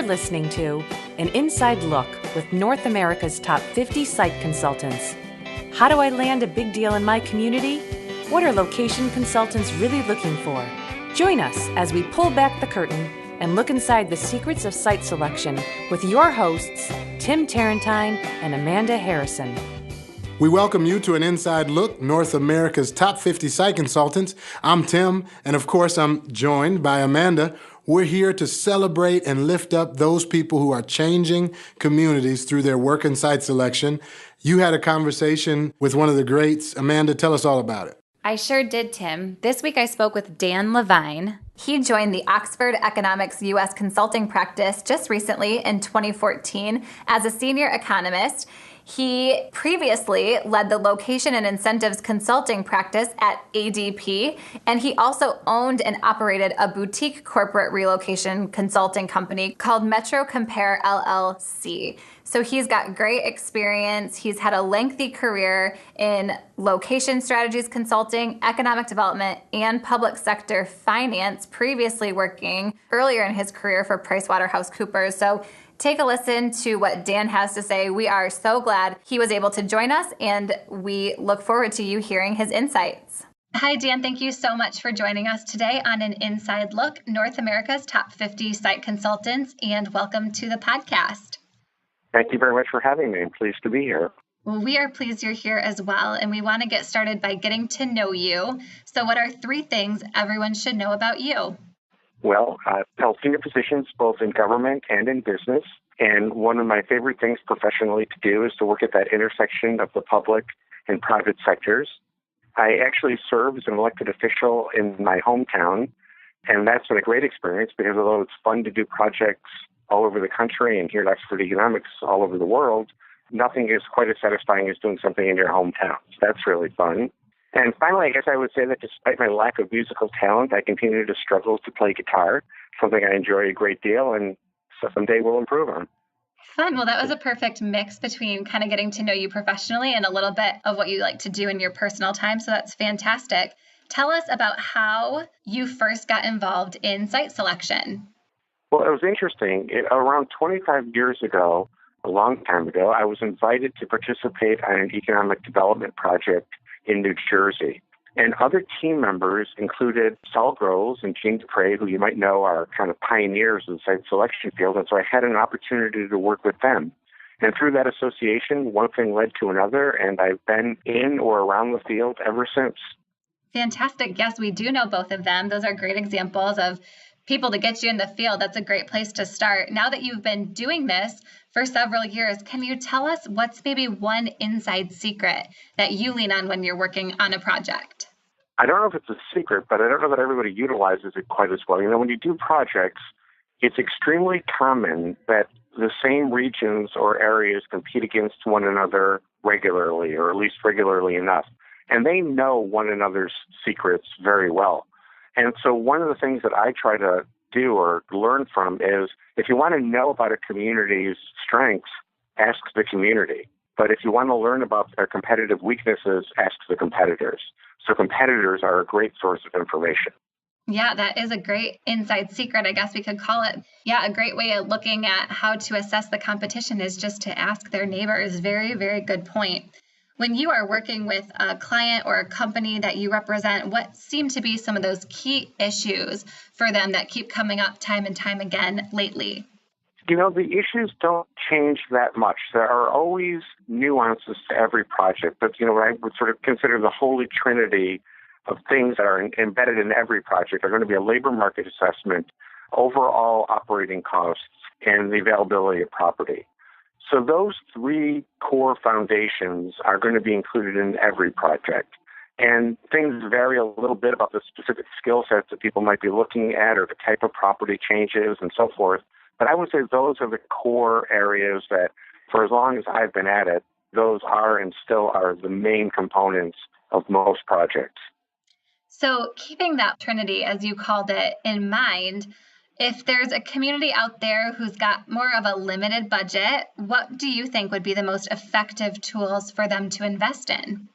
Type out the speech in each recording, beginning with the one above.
You're listening to an inside look with North America's top 50 site consultants. How do I land a big deal in my community? What are location consultants really looking for? Join us as we pull back the curtain and look inside the secrets of site selection with your hosts, Tim Tarentine and Amanda Harrison. We welcome you to an inside look, North America's top 50 site consultants. I'm Tim, and of course I'm joined by Amanda. We're here to celebrate and lift up those people who are changing communities through their work and site selection. You had a conversation with one of the greats. Amanda, tell us all about it. I sure did, Tim. This week I spoke with Dan Levine. He joined the Oxford Economics U.S. consulting practice just recently in 2014 as a senior economist. He previously led the location and incentives consulting practice at ADP, and he also owned and operated a boutique corporate relocation consulting company called Metro Compare LLC. So he's got great experience. He's had a lengthy career in location strategies consulting, economic development, and public sector finance, previously working earlier in his career for PricewaterhouseCoopers. So take a listen to what Dan has to say. We are so glad he was able to join us, and we look forward to you hearing his insights. Hi, Dan. Thank you so much for joining us today on an Inside Look, North America's top 50 site consultants, and welcome to the podcast. Thank you very much for having me. I'm pleased to be here. Well, we are pleased you're here as well, and we want to get started by getting to know you. So what are 3 things everyone should know about you? Well, I've held senior positions both in government and in business, and one of my favorite things professionally to do is to work at that intersection of the public and private sectors. I actually serve as an elected official in my hometown, and that's been a great experience because although it's fun to do projects all over the country and here at Oxford Economics all over the world, nothing is quite as satisfying as doing something in your hometown. So that's really fun. And finally, I guess I would say that despite my lack of musical talent, I continue to struggle to play guitar, something I enjoy a great deal and someday will improve on. Fun. Well, that was a perfect mix between kind of getting to know you professionally and a little bit of what you like to do in your personal time. So that's fantastic. Tell us about how you first got involved in site selection. Well, it was interesting. Around 25 years ago, a long time ago, I was invited to participate on an economic development project in New Jersey. And other team members included Saul Groves and Gene Dupre, who you might know are kind of pioneers in the site selection field. And so I had an opportunity to work with them. And through that association, one thing led to another, and I've been in or around the field ever since. Fantastic. Yes, we do know both of them. Those are great examples of people to get you in the field. That's a great place to start. Now that you've been doing this for several years, can you tell us what's maybe one inside secret that you lean on when you're working on a project? I don't know if it's a secret, but I don't know that everybody utilizes it quite as well. You know, when you do projects, it's extremely common that the same regions or areas compete against one another regularly, or at least regularly enough. And they know one another's secrets very well. And so one of the things that I try to do or learn from is if you want to know about a community's strengths, ask the community. But if you want to learn about their competitive weaknesses, ask the competitors. So competitors are a great source of information. Yeah, that is a great inside secret. I guess we could call it. Yeah, a great way of looking at how to assess the competition is just to ask their neighbors. Very, very good point. When you are working with a client or a company that you represent, what seem to be some of those key issues for them that keep coming up time and time again lately? You know, the issues don't change that much. There are always nuances to every project, but, you know, what I would sort of consider the holy trinity of things that are embedded in every project are going to be a labor market assessment, overall operating costs, and the availability of property. So those 3 core foundations are going to be included in every project. And things vary a little bit about the specific skill sets that people might be looking at or the type of property changes and so forth. But I would say those are the core areas that, for as long as I've been at it, those are and still are the main components of most projects. So keeping that trinity, as you called it, in mind, if there's a community out there who's got more of a limited budget, what do you think would be the most effective tools for them to invest in?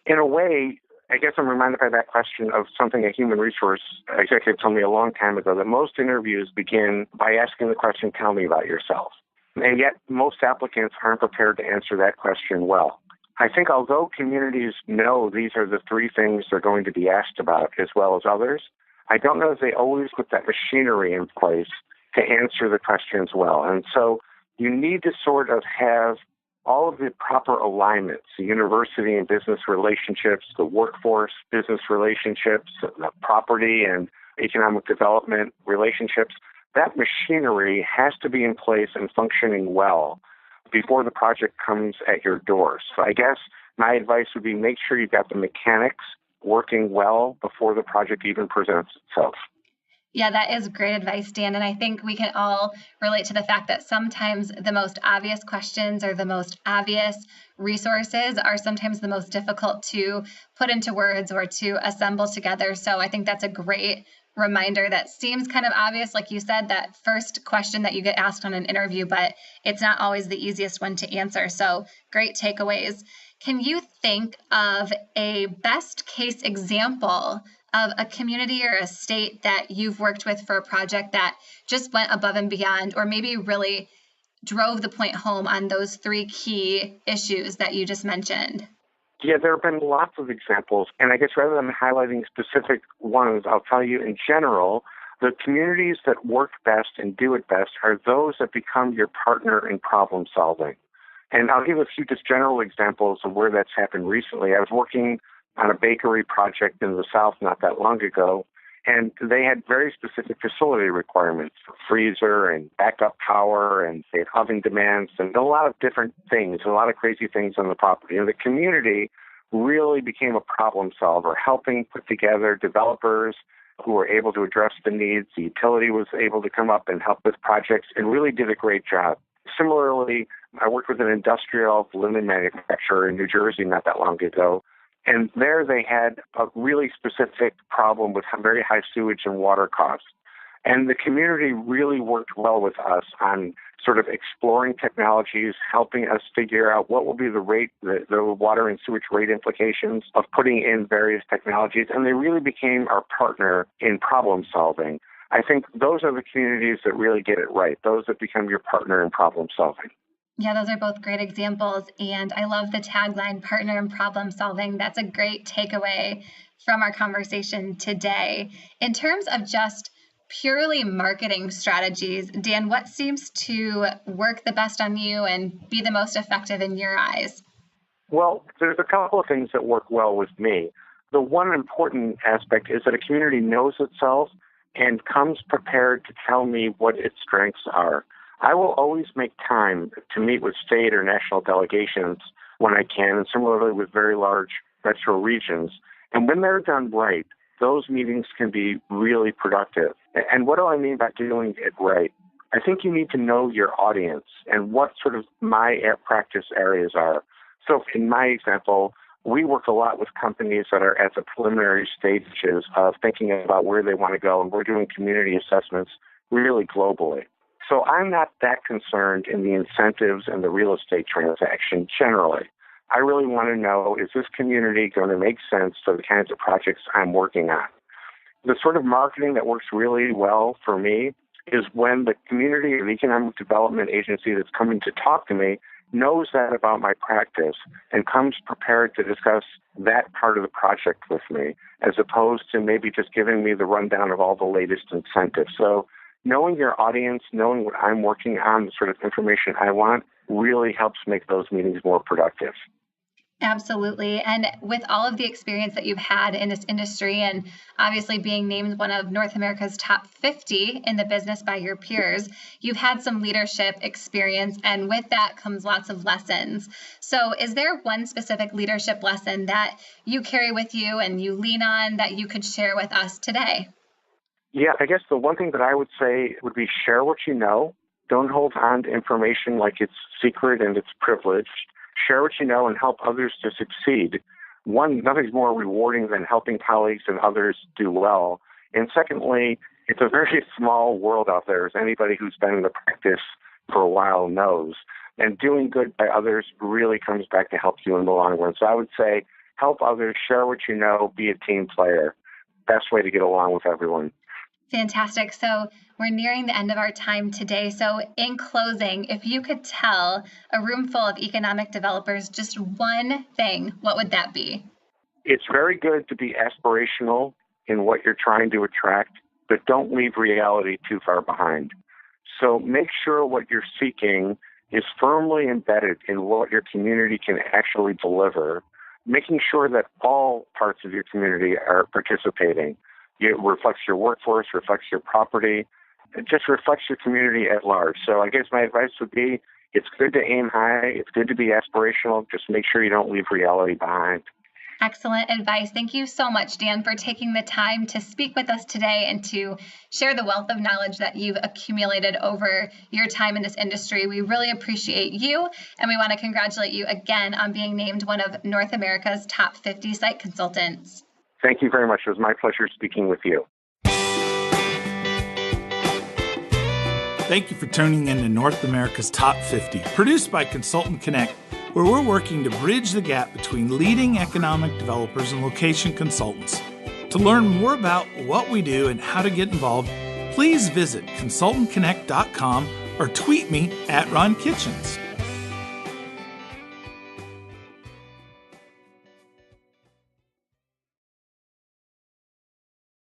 In a way, I guess I'm reminded by that question of something a human resource executive told me a long time ago, that most interviews begin by asking the question, tell me about yourself. And yet most applicants aren't prepared to answer that question well. I think although communities know these are the three things they're going to be asked about as well as others, I don't know if they always put that machinery in place to answer the questions well. And so you need to sort of have all of the proper alignments, the university and business relationships, the workforce business relationships, the property and economic development relationships. That machinery has to be in place and functioning well before the project comes at your door. So I guess my advice would be make sure you've got the mechanics working well before the project even presents itself. Yeah, that is great advice, Dan. And I think we can all relate to the fact that sometimes the most obvious questions or the most obvious resources are sometimes the most difficult to put into words or to assemble together. So I think that's a great reminder that seems kind of obvious, like you said, that first question that you get asked on an interview, but it's not always the easiest one to answer. So great takeaways. Can you think of a best case example of a community or a state that you've worked with for a project that just went above and beyond, or maybe really drove the point home on those three key issues that you just mentioned? Yeah, there have been lots of examples. And I guess rather than highlighting specific ones, I'll tell you in general, the communities that work best and do it best are those that become your partner in problem solving. And I'll give a few just general examples of where that's happened recently. I was working on a bakery project in the South not that long ago, and they had very specific facility requirements for freezer and backup power, and they had oven demands and a lot of different things, a lot of crazy things on the property. And the community really became a problem solver, helping put together developers who were able to address the needs. The utility was able to come up and help with projects and really did a great job. Similarly, I worked with an industrial linen manufacturer in New Jersey not that long ago, and there they had a really specific problem with very high sewage and water costs. And the community really worked well with us on sort of exploring technologies, helping us figure out what will be the water and sewage rate implications of putting in various technologies. And they really became our partner in problem solving. I think those are the communities that really get it right, those that become your partner in problem solving. Yeah, those are both great examples. And I love the tagline, partner in problem solving. That's a great takeaway from our conversation today. In terms of just purely marketing strategies, Dan, what seems to work the best on you and be the most effective in your eyes? Well, there's a couple of things that work well with me. The one important aspect is that a community knows itself and comes prepared to tell me what its strengths are. I will always make time to meet with state or national delegations when I can, and similarly with very large metro regions. And when they're done right, those meetings can be really productive. And what do I mean by doing it right? I think you need to know your audience and what sort of my practice areas are. So in my example, we work a lot with companies that are at the preliminary stages of thinking about where they want to go, and we're doing community assessments really globally. So I'm not that concerned in the incentives and the real estate transaction generally. I really want to know, is this community going to make sense for the kinds of projects I'm working on? The sort of marketing that works really well for me is when the community or the economic development agency that's coming to talk to me knows that about my practice and comes prepared to discuss that part of the project with me, as opposed to maybe just giving me the rundown of all the latest incentives. So knowing your audience, knowing what I'm working on, the sort of information I want, really helps make those meetings more productive. Absolutely. And with all of the experience that you've had in this industry, and obviously being named one of North America's top 50 in the business by your peers, you've had some leadership experience, and with that comes lots of lessons. So is there one specific leadership lesson that you carry with you and you lean on that you could share with us today? Yeah, I guess the one thing that I would say would be share what you know. Don't hold on to information like it's secret and it's privileged. Share what you know and help others to succeed. One, nothing's more rewarding than helping colleagues and others do well. And secondly, it's a very small world out there, as anybody who's been in the practice for a while knows. And doing good by others really comes back to help you in the long run. So I would say help others, share what you know, be a team player. Best way to get along with everyone. Fantastic. So we're nearing the end of our time today. So in closing, if you could tell a room full of economic developers just one thing, what would that be? It's very good to be aspirational in what you're trying to attract, but don't leave reality too far behind. So make sure what you're seeking is firmly embedded in what your community can actually deliver, making sure that all parts of your community are participating. It reflects your workforce, reflects your property, it just reflects your community at large. So I guess my advice would be, it's good to aim high, it's good to be aspirational, just make sure you don't leave reality behind. Excellent advice. Thank you so much, Dan, for taking the time to speak with us today and to share the wealth of knowledge that you've accumulated over your time in this industry. We really appreciate you, and we want to congratulate you again on being named one of North America's top 50 site consultants. Thank you very much. It was my pleasure speaking with you. Thank you for tuning in to North America's Top 50, produced by Consultant Connect, where we're working to bridge the gap between leading economic developers and location consultants. To learn more about what we do and how to get involved, please visit consultantconnect.com or tweet me at Ron Kitchens.